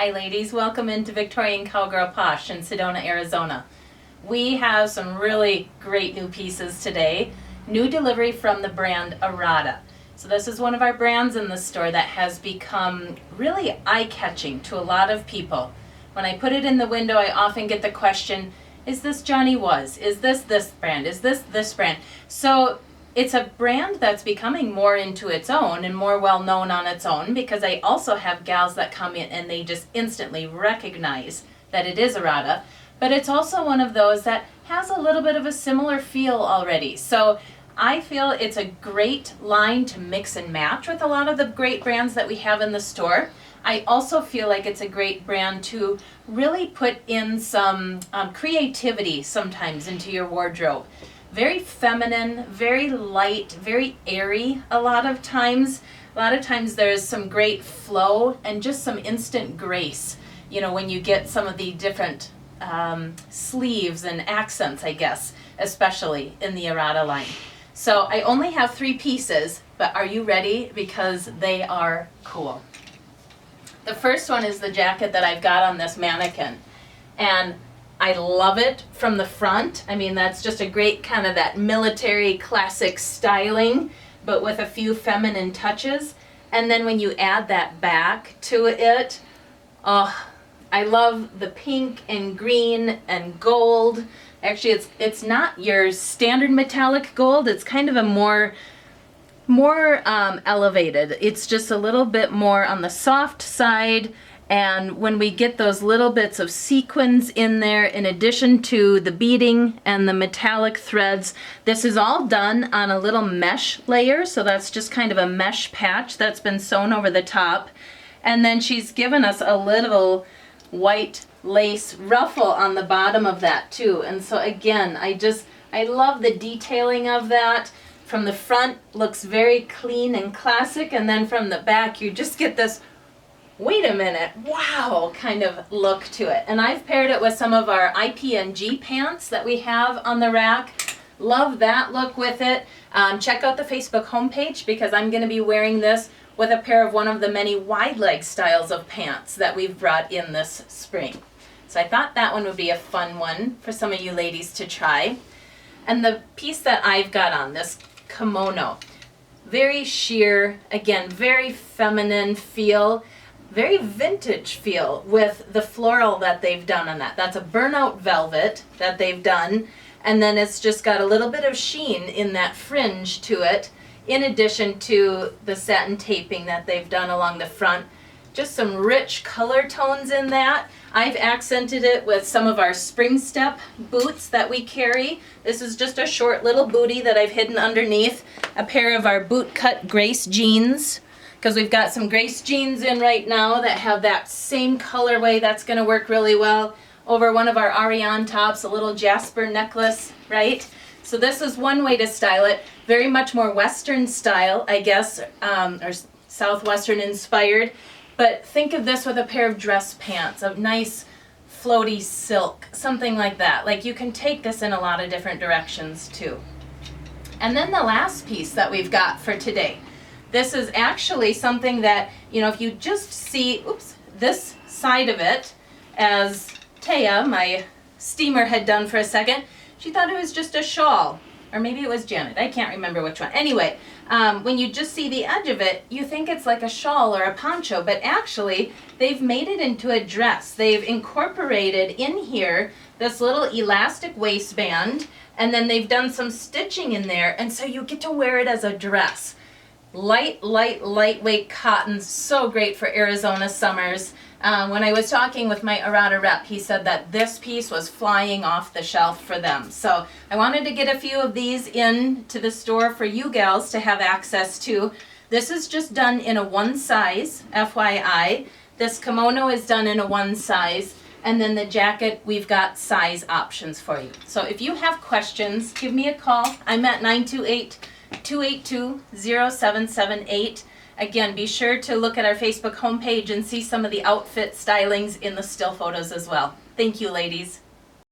Hi ladies, welcome into Victorian Cowgirl Posh in Sedona, Arizona. We have some really great new pieces today. New delivery from the brand Aratta. So this is one of our brands in the store that has become really eye-catching to a lot of people. When I put it in the window, I often get the question, is this Johnny Was? Is this brand? Is this brand? So it's a brand that's becoming more into its own and more well known on its own, because I also have gals that come in and they just instantly recognize that it is Aratta, but it's also one of those that has a little bit of a similar feel already. So I feel it's a great line to mix and match with a lot of the great brands that we have in the store. I also feel like it's a great brand to really put in some creativity sometimes into your wardrobe. Very feminine, very light, very airy a lot of times. A lot of times there's some great flow and just some instant grace, you know, when you get some of the different sleeves and accents, I guess, especially in the Aratta line. So I only have 3 pieces, but are you ready? Because they are cool. The first one is the jacket that I've got on this mannequin, and I love it from the front. I mean, that's just a great kind of that military classic styling, but with a few feminine touches. And then when you add that back to it, oh, I love the pink and green and gold. Actually, it's not your standard metallic gold. It's kind of a more elevated. It's just a little bit more on the soft side. And when we get those little bits of sequins in there, in addition to the beading and the metallic threads, this is all done on a little mesh layer. So that's just kind of a mesh patch that's been sewn over the top. And then she's given us a little white lace ruffle on the bottom of that too. And so again, I love the detailing of that. From the front, looks very clean and classic. And then from the back, you just get this wait a minute, wow, kind of look to it. And I've paired it with some of our IPNG pants that we have on the rack. Love that look with it. Check out the Facebook homepage, because I'm going to be wearing this with a pair of one of the many wide leg styles of pants that we've brought in this spring. So I thought that one would be a fun one for some of you ladies to try. And the piece that I've got on, this kimono, very sheer, again, very feminine feel. Very vintage feel with the floral that they've done on that. That's a burnout velvet that they've done, and then it's just got a little bit of sheen in that fringe to it, in addition to the satin taping that they've done along the front. Just some rich color tones in that. I've accented it with some of our spring step boots that we carry. This is just a short little bootie that I've hidden underneath a pair of our boot cut Grace jeans, because we've got some Grace jeans in right now that have that same colorway. That's going to work really well over one of our Ariane tops, a little Jasper necklace, right? So this is one way to style it. Very much more Western style, I guess, or Southwestern inspired. But think of this with a pair of dress pants, of nice floaty silk, something like that. Like, you can take this in a lot of different directions too. And then the last piece that we've got for today. This is actually something that, you know, if you just see, this side of it, as Taya, my steamer, had done for a second, she thought it was just a shawl. Or maybe it was Janet. I can't remember which one. Anyway, when you just see the edge of it, you think it's like a shawl or a poncho, but actually they've made it into a dress. They've incorporated in here this little elastic waistband, and then they've done some stitching in there, and so you get to wear it as a dress. Lightweight cotton, so great for Arizona summers. When I was talking with my Aratta rep, he said that this piece was flying off the shelf for them. So I wanted to get a few of these in to the store for you gals to have access to. This is just done in a 1 size, FYI. This kimono is done in a 1 size. And then the jacket, we've got size options for you. So if you have questions, give me a call. I'm at 928-282-0778. Again, be sure to look at our Facebook homepage and see some of the outfit stylings in the still photos as well. Thank you, ladies.